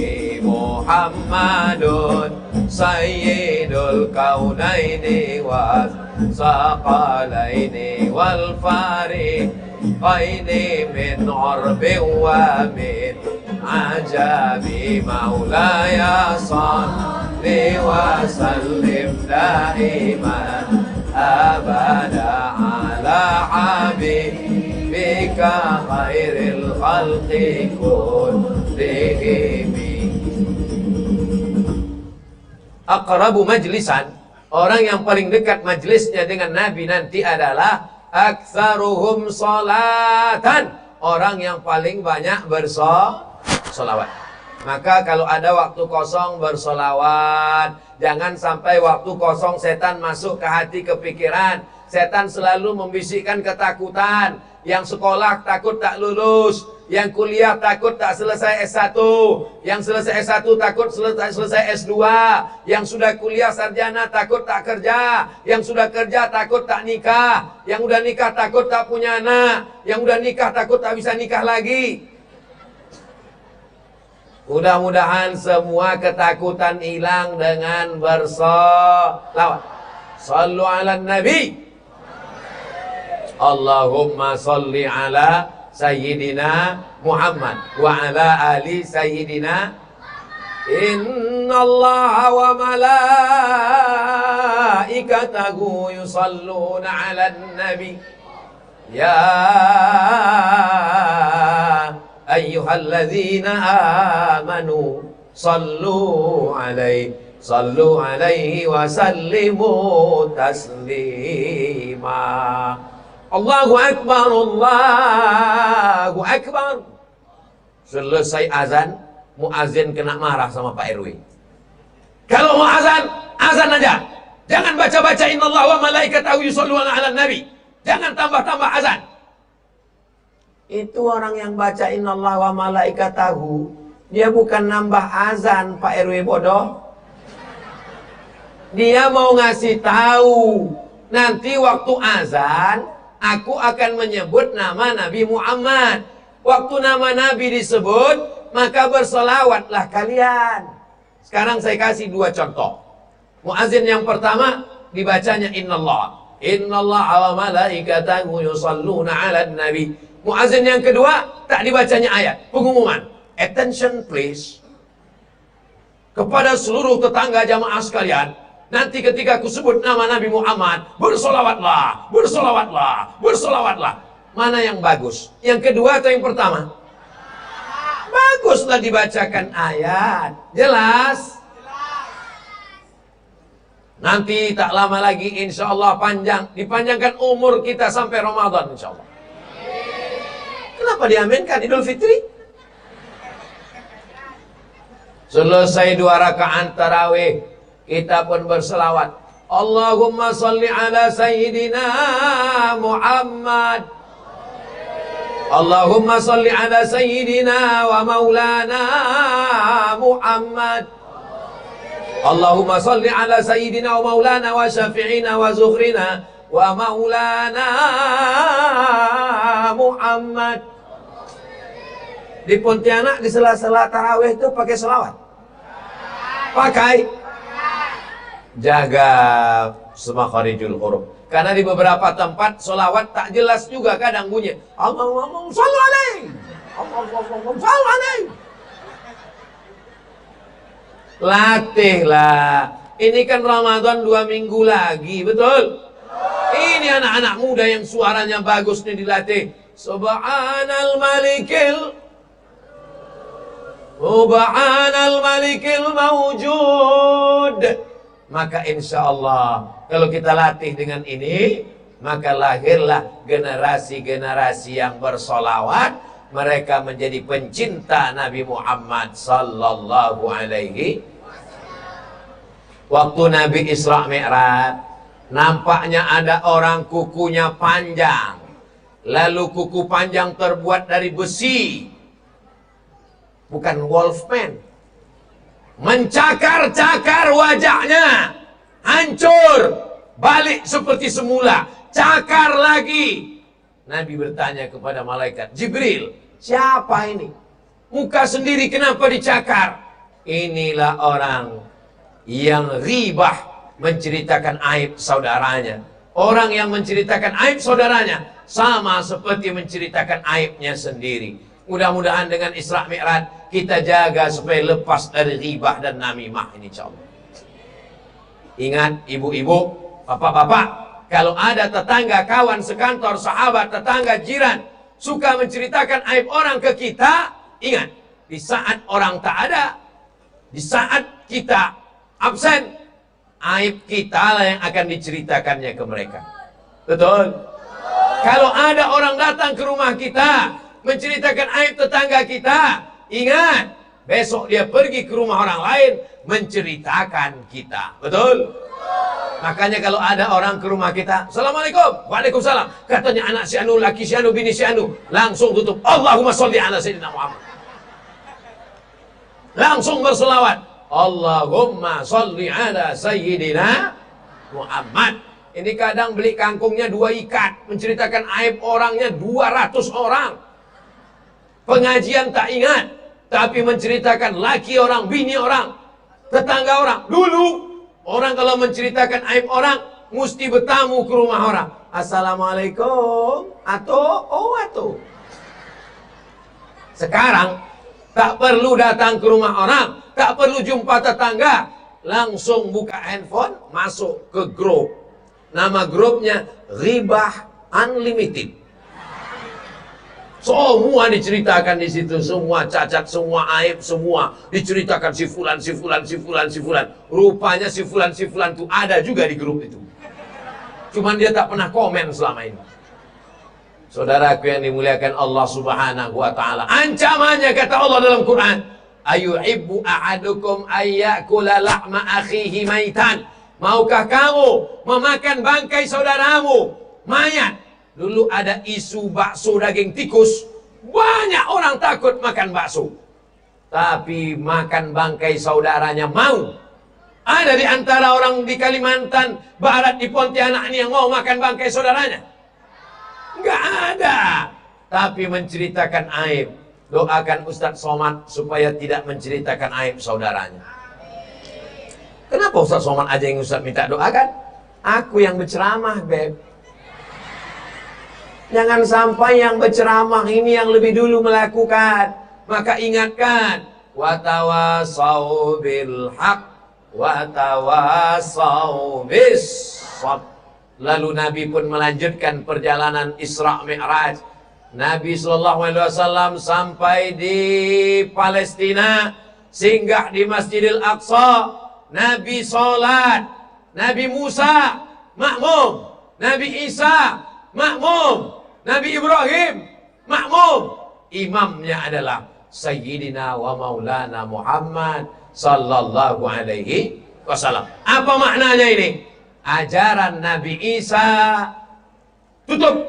Muhammadun Sayyidul kaunaini wa saqalaini wal fariqaini min urbi wa min ajabi maulaya salli wa sallim daiman abada ala habibika khairil khalqi kullihim. Aqrabu majlisan, orang yang paling dekat majlisnya dengan Nabi nanti adalah aktsaruhum salatan, orang yang paling banyak bersolawat. Maka kalau ada waktu kosong bersolawat, jangan sampai waktu kosong setan masuk ke hati, ke pikiran. Setan selalu membisikkan ketakutan. Yang sekolah takut tak lulus, yang kuliah takut tak selesai S1, yang selesai S1 takut selesai S2, yang sudah kuliah sarjana takut tak kerja, yang sudah kerja takut tak nikah, yang udah nikah takut tak punya anak, yang udah nikah takut tak bisa nikah lagi. Mudah-mudahan semua ketakutan hilang dengan bersolawat. Sallu ala Nabi. Allahumma salli ala Sayyidina Muhammad wa ala ali Sayyidina. Inna Allah wa malaikatahu yusalluna ala Nabi. Ya ayyuhalladzina amanu sallu alaihi wa sallimu taslima. Allahu akbar, Allahu akbar. Selesai azan, muazin kena marah sama Pak RW. Kalau mau azan, azan aja. Jangan baca-baca innallaha wa malaikatahu yusholluna 'alan nabi. Jangan tambah-tambah azan. Itu orang yang baca innallaha wa malaikatahu, dia bukan nambah azan, Pak RW bodoh. Dia mau ngasih tahu, nanti waktu azan aku akan menyebut nama Nabi Muhammad. Waktu nama Nabi disebut, maka bersolawatlah kalian. Sekarang saya kasih dua contoh. Muazin yang pertama dibacanya innallaha wa malaikatahu yusholluna 'alan nabi. Muazin yang kedua tak dibacanya ayat, pengumuman. Attention please. Kepada seluruh tetangga jamaah sekalian, nanti ketika aku sebut nama Nabi Muhammad, bersolawatlah, bersolawatlah, bersolawatlah. Mana yang bagus? Yang kedua atau yang pertama? Baguslah dibacakan ayat. Jelas? Nanti tak lama lagi insya Allah dipanjangkan umur kita sampai Ramadan insya Allah. Kenapa diaminkan Idul Fitri? Selesai 2 rakaat tarawih, kita pun berselawat. Allahumma salli ala sayyidina Muhammad. Allahumma salli ala sayyidina wa maulana Muhammad. Allahumma salli ala sayyidina wa maulana wa syafi'ina wa zuhrina wa maulana Muhammad. Di Pontianak di sela-sela tarawih itu pakai selawat? Pakai. Jaga semakharijul huruf. Karena di beberapa tempat selawat tak jelas juga kadang bunyi. Allahumma shalli alaihi. Allahumma shalli alaihi. Latihlah. Ini kan Ramadan 2 minggu lagi, betul? Ini anak-anak muda yang suaranya bagus nih dilatih. Subhanal malikil mawjud. Maka insya Allah kalau kita latih dengan ini, maka lahirlah generasi-generasi yang bersolawat. Mereka menjadi pencinta Nabi Muhammad sallallahu alaihi. Waktu Nabi Isra Mi'raj, nampaknya ada orang kukunya panjang. Lalu kuku panjang terbuat dari besi, bukan Wolfman. Mencakar-cakar wajahnya, hancur, balik seperti semula, cakar lagi. Nabi bertanya kepada malaikat Jibril, siapa ini? Muka sendiri kenapa dicakar? Inilah orang yang ribah, menceritakan aib saudaranya. Orang yang menceritakan aib saudaranya sama seperti menceritakan aibnya sendiri. Mudah-mudahan dengan Isra Mi'raj kita jaga supaya lepas dari ghibah dan namimah ini insyaallah. Ingat ibu-ibu, bapak-bapak, kalau ada tetangga, kawan sekantor, sahabat, tetangga, jiran suka menceritakan aib orang ke kita, ingat, di saat orang tak ada, di saat kita absen, aib kita lah yang akan diceritakannya ke mereka. Betul? Kalau ada orang datang ke rumah kita menceritakan aib tetangga kita, ingat, besok dia pergi ke rumah orang lain menceritakan kita. Betul? Makanya kalau ada orang ke rumah kita, Assalamualaikum, Waalaikumsalam, katanya anak si anu, laki si anu, bini si anu, langsung tutup, Allahumma sholli ala sayyidina Muhammad. Langsung berselawat, Allahumma sholli ala sayyidina Muhammad. Ini kadang beli kangkungnya 2 ikat, menceritakan aib orangnya 200 orang. Pengajian tak ingat, tapi menceritakan laki orang, bini orang, tetangga orang. Dulu orang kalau menceritakan aib orang mesti bertamu ke rumah orang. Assalamualaikum, atau. Sekarang tak perlu datang ke rumah orang, tak perlu jumpa tetangga, langsung buka handphone, masuk ke grup. Nama grupnya Ghibah Unlimited. Semua diceritakan di situ, semua cacat, semua aib, semua diceritakan si fulan. Rupanya si fulan itu ada juga di grup itu. Cuman dia tak pernah komen selama ini. Saudaraku yang dimuliakan Allah Subhanahu wa taala, ancamannya kata Allah dalam Quran, ayuhibbu ahadukum ayyakula lahma akhihi maitan. Maukah kamu memakan bangkai saudaramu mayat? Dulu ada isu bakso daging tikus, banyak orang takut makan bakso. Tapi makan bangkai saudaranya mau. Ada di antara orang di Kalimantan Barat, di Pontianak ini yang mau makan bangkai saudaranya? Enggak ada. Tapi menceritakan aib. Doakan Ustadz Somad supaya tidak menceritakan aib saudaranya. Kenapa Ustadz Somad aja yang Ustadz minta doakan? Aku yang berceramah, Beb. Jangan sampai yang berceramah ini yang lebih dulu melakukan. Maka ingatkan, watawasau bil haq, watawasau bis sabr. Lalu Nabi pun melanjutkan perjalanan Isra Mi'raj. Nabi SAW sampai di Palestina, singgah di Masjidil Aqsa. Nabi sholat, Nabi Musa makmum, Nabi Isa makmum, Nabi Ibrahim makmum. Imamnya adalah Sayyidina wa Maulana Muhammad sallallahu alaihi wasallam. Apa maknanya ini? Ajaran Nabi Isa tutup,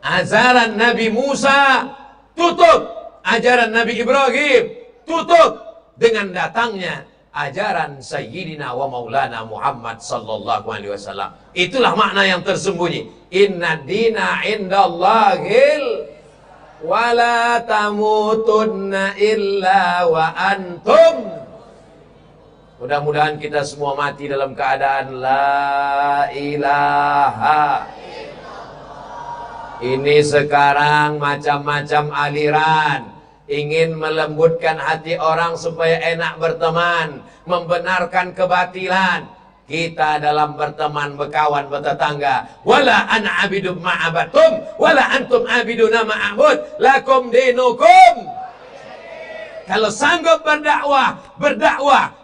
ajaran Nabi Musa tutup, ajaran Nabi Ibrahim tutup dengan datangnya ajaran Sayyidina wa Maulana Muhammad sallallahu alaihi wasallam. Itulah makna yang tersembunyi. Inna dina indallahil wala tamutunna illa wa antum. Mudah-mudahan kita semua mati dalam keadaan la ilaha. Ini sekarang macam-macam aliran ingin melembutkan hati orang supaya enak berteman, membenarkan kebatilan. Kita dalam berteman, berkawan, bertetangga, wala ana abidum ma'abatum wala antum abiduna ma'abud lakum dinukum. Kalau sanggup berdakwah,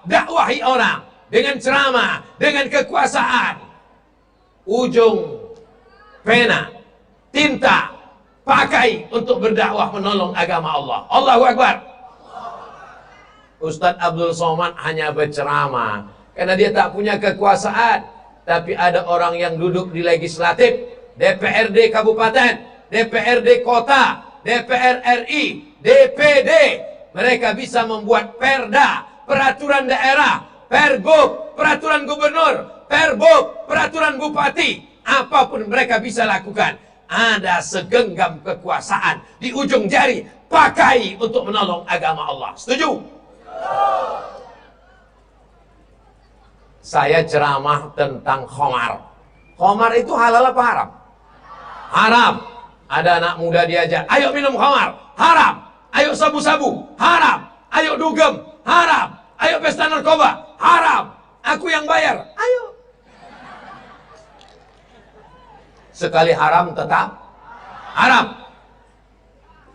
dakwahi orang dengan ceramah, dengan kekuasaan. Ujung pena, tinta pakai untuk berdakwah menolong agama Allah. Allahu Akbar. Ustadz Abdul Somad hanya berceramah karena dia tak punya kekuasaan. Tapi ada orang yang duduk di legislatif, DPRD kabupaten, DPRD kota, DPR RI, DPD. Mereka bisa membuat perda, peraturan daerah, pergub, peraturan gubernur, perbub, peraturan bupati. Apapun mereka bisa lakukan. Ada segenggam kekuasaan di ujung jari, pakai untuk menolong agama Allah. Setuju? Saya ceramah tentang khamar. Khamar itu halal apa haram? Haram. Ada anak muda diajak, ayo minum khamar, haram. Ayo sabu-sabu, haram. Ayo dugem, haram. Ayo pesta narkoba, haram. Aku yang bayar, ayo. Sekali haram tetap haram.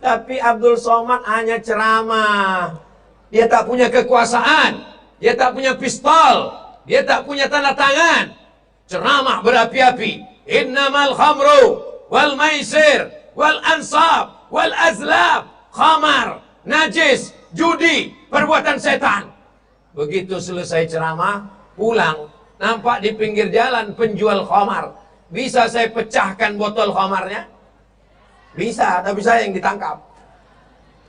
Tapi Abdul Somad hanya ceramah. Dia tak punya kekuasaan, dia tak punya pistol, dia tak punya tanda tangan. Ceramah berapi-api. Innamal khamru wal maisir wal ansab wal azlab, khamar, najis, judi, perbuatan setan. Begitu selesai ceramah, pulang, nampak di pinggir jalan penjual khamar. Bisa saya pecahkan botol khamarnya? Bisa, tapi saya yang ditangkap.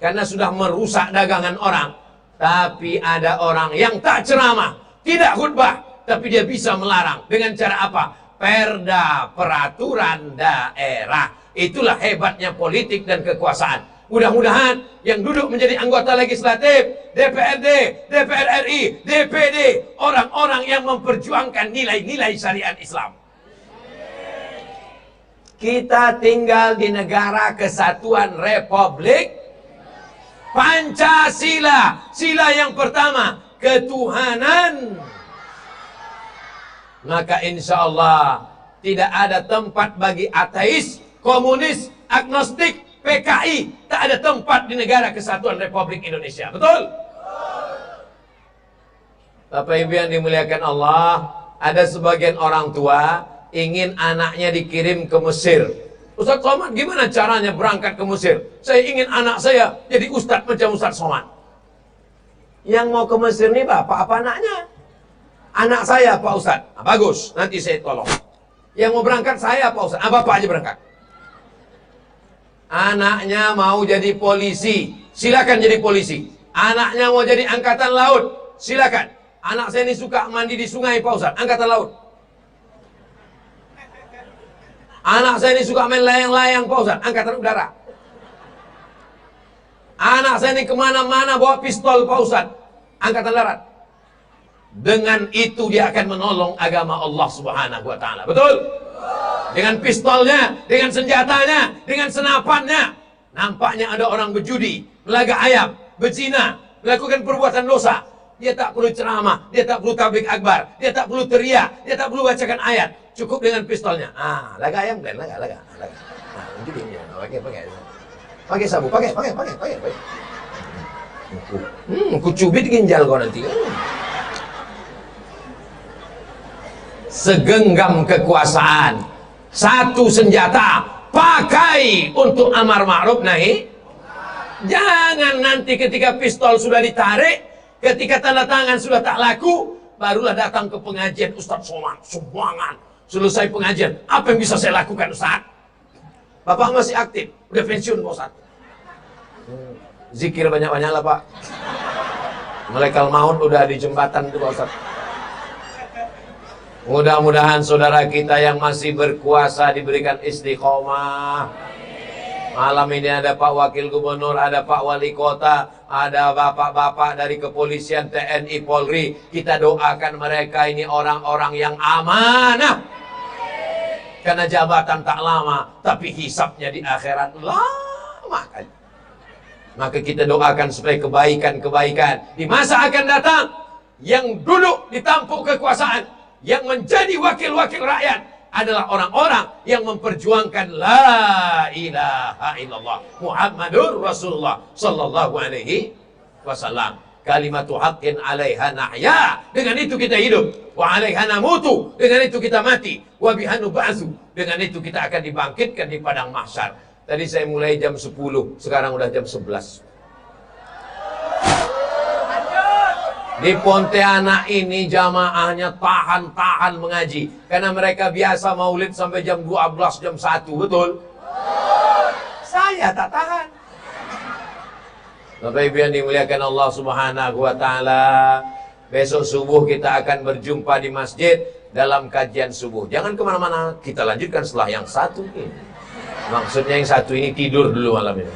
Karena sudah merusak dagangan orang. Tapi ada orang yang tak ceramah, tidak khutbah, tapi dia bisa melarang. Dengan cara apa? Perda, peraturan daerah. Itulah hebatnya politik dan kekuasaan. Mudah-mudahan yang duduk menjadi anggota legislatif, DPRD, DPR RI, DPD, orang-orang yang memperjuangkan nilai-nilai syariat Islam. Kita tinggal di negara kesatuan Republik Pancasila. Sila yang pertama, ketuhanan. Maka insya Allah tidak ada tempat bagi ateis, komunis, agnostik, PKI tak ada tempat di negara Kesatuan Republik Indonesia. Betul? Bapak Ibu yang dimuliakan Allah, ada sebagian orang tua ingin anaknya dikirim ke Mesir. Ustaz Somad, gimana caranya berangkat ke Mesir? Saya ingin anak saya jadi ustaz macam Ustaz Somad. Yang mau ke Mesir nih bapak apa anaknya? Anak saya Pak Ustaz. Nah, bagus, nanti saya tolong. Yang mau berangkat saya Pak Ustaz. Bapak aja berangkat. Anaknya mau jadi polisi, silakan jadi polisi. Anaknya mau jadi angkatan laut, silakan. Anak saya ini suka mandi di sungai Pak Ustaz, angkatan laut. Anak saya ini suka main layang-layang Pak Ustaz, angkatan udara. Anak saya ini kemana-mana bawa pistol Pak Ustaz, angkatan darat. Dengan itu dia akan menolong agama Allah Subhanahu wa Ta'ala. Betul? Dengan pistolnya, dengan senjatanya, dengan senapannya. Nampaknya ada orang berjudi, melaga ayam, berzina, melakukan perbuatan dosa. Dia tak perlu ceramah, dia tak perlu tablik akbar, dia tak perlu teriak, dia tak perlu bacakan ayat. Cukup dengan pistolnya. Laga ayam kan, laga. Nah, judi ini, pakai sabu, pakai. Ku cubit ginjal kau nanti. Segenggam kekuasaan, satu senjata, pakai untuk amar ma'ruf nahi. Jangan nanti ketika pistol sudah ditarik, ketika tanda tangan sudah tak laku, barulah datang ke pengajian Ustaz Somad, sumbangan. Selesai pengajian, apa yang bisa saya lakukan Ustaz? Bapak masih aktif, udah pensiun Pak Ustaz. Zikir banyak-banyaklah Pak. Malaikat maut udah di jembatan itu Pak Ustaz. Mudah-mudahan saudara kita yang masih berkuasa diberikan istiqomah. Malam ini ada Pak Wakil Gubernur, ada Pak Wali Kota, ada bapak-bapak dari kepolisian, TNI, Polri. Kita doakan mereka ini orang-orang yang amanah. Karena jabatan tak lama, tapi hisapnya di akhirat lama kali. Maka kita doakan supaya kebaikan-kebaikan di masa akan datang, yang duduk di tampuk kekuasaan, yang menjadi wakil-wakil rakyat adalah orang-orang yang memperjuangkan la ilaha illallah Muhammadur Rasulullah sallallahu alaihi wasallam. Kalimatu haqqin 'alaiha nahya. Dengan itu kita hidup. Wa 'alaiha namutu. Dengan itu kita mati. Wa biha nub'atsu. Dengan itu kita akan dibangkitkan di padang mahsyar. Tadi saya mulai jam 10, sekarang udah jam 11. Di Pontianak ini jamaahnya tahan-tahan mengaji. Karena mereka biasa maulid sampai jam 12, jam 1, betul? Saya tak tahan. Bapak Ibu yang dimuliakan Allah Subhanahu wa Ta'ala, besok subuh kita akan berjumpa di masjid dalam kajian subuh. Jangan kemana-mana, kita lanjutkan setelah yang satu ini. Maksudnya yang satu ini tidur dulu malam ini.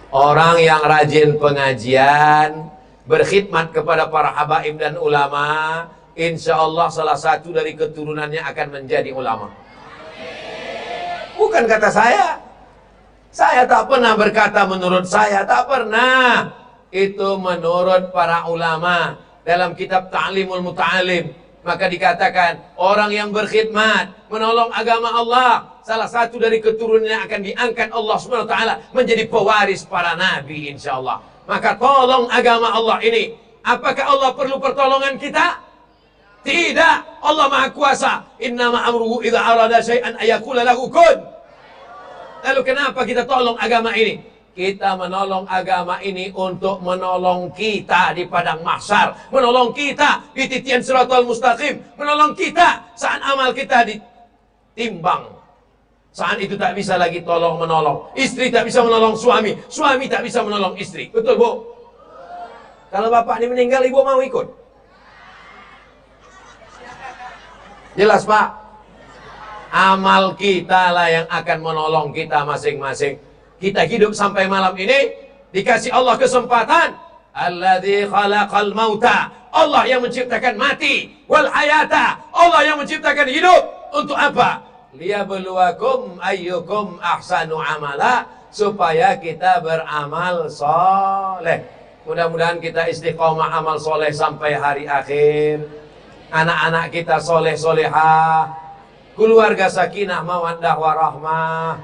Orang yang rajin pengajian, berkhidmat kepada para habaib dan ulama, insya Allah salah satu dari keturunannya akan menjadi ulama. Bukan kata saya. Saya tak pernah berkata menurut saya, tak pernah. Itu menurut para ulama. Dalam kitab Ta'limul Muta'alim, maka dikatakan orang yang berkhidmat, menolong agama Allah, salah satu dari keturunannya akan diangkat Allah SWT menjadi pewaris para nabi insya Allah. Maka tolong agama Allah ini. Apakah Allah perlu pertolongan kita? Tidak. Allah Maha Kuasa. Innama amruhu idza arada syai'an ayaqula lahu kun. Lalu kenapa kita tolong agama ini? Kita menolong agama ini untuk menolong kita di padang mahsyar, menolong kita di titian Shiratal Mustaqim, menolong kita saat amal kita ditimbang. Saat itu tak bisa lagi tolong menolong. Istri tak bisa menolong suami, suami tak bisa menolong istri. Betul, Bu? Kalau bapak ini meninggal, ibu mau ikut? Jelas, Pak? Amal kita lah yang akan menolong kita masing-masing. Kita hidup sampai malam ini, dikasih Allah kesempatan. Alladzi khalaqal mauta. Allah yang menciptakan mati. Wal hayata. Allah yang menciptakan hidup. Untuk apa? Liyabluwakum ayyukum ahsanu amala. Supaya kita beramal soleh. Mudah-mudahan kita istiqomah amal soleh sampai hari akhir. Anak-anak kita soleh-solehah. Keluarga sakinah mawaddah warahmah.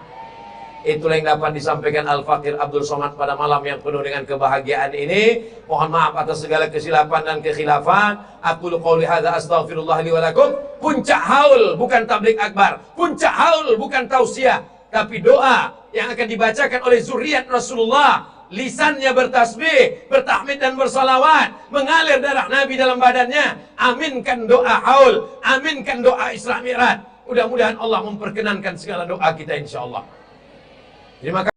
Itulah yang dapat disampaikan Al-Fakir Abdul Somad pada malam yang penuh dengan kebahagiaan ini. Mohon maaf atas segala kesilapan dan kekhilafan. Aku qouli hadza astaghfirullah li wa lakum. Puncak haul bukan tablik akbar, puncak haul bukan tausiah, tapi doa yang akan dibacakan oleh zuriat Rasulullah. Lisannya bertasbih, bertahmid dan bersalawat, mengalir darah Nabi dalam badannya. Aminkan doa haul, aminkan doa Isra Mi'raj. Mudah-mudahan Allah memperkenankan segala doa kita insyaallah. Terima kasih.